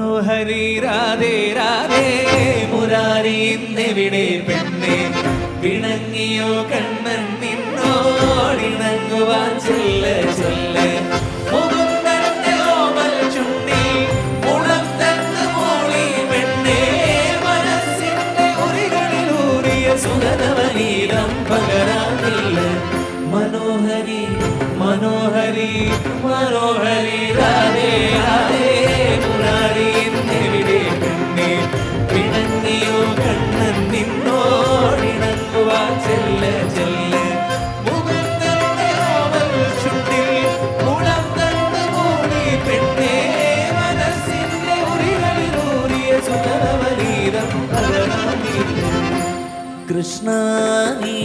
മനോഹരി രാധേ രാധേ മുരാരി ഇന്നെവിടെ പെണ്ണെ പിണങ്ങിയോ കണ്ണൻ നിന്നോടിണങ്ങുവാൻ ചെല്ല ചെല്ല മുകുന്ദന്റെ ഓമൽ ചുണ്ടി മുളം തന്ന് മൂളി പെണ്ണെ മനസ്സിന്റെ ഉരികളിലൂറിയ സുഗതവനീതം പകരാനില്ല മനോഹരി മനോഹരി മനോഹരി രാധേ രാധേ മുരാരി ഇന്നെവിടെ പെണ്ണെ പിണങ്ങിയോ കണ്ണൻ നിന്നോടിണങ്ങുവാൻ ചെല്ല ചെല്ല മുകുന്ദന്റെ ഓമൽ ചുണ്ടിൽ മുളം തന്ന് മൂളി പെണ്ണെ മനസ്സിന്റെ ഉരികളിലൂറിയ സുഗതവനീതം പകരാനില്ല കൃഷ്ണ നീ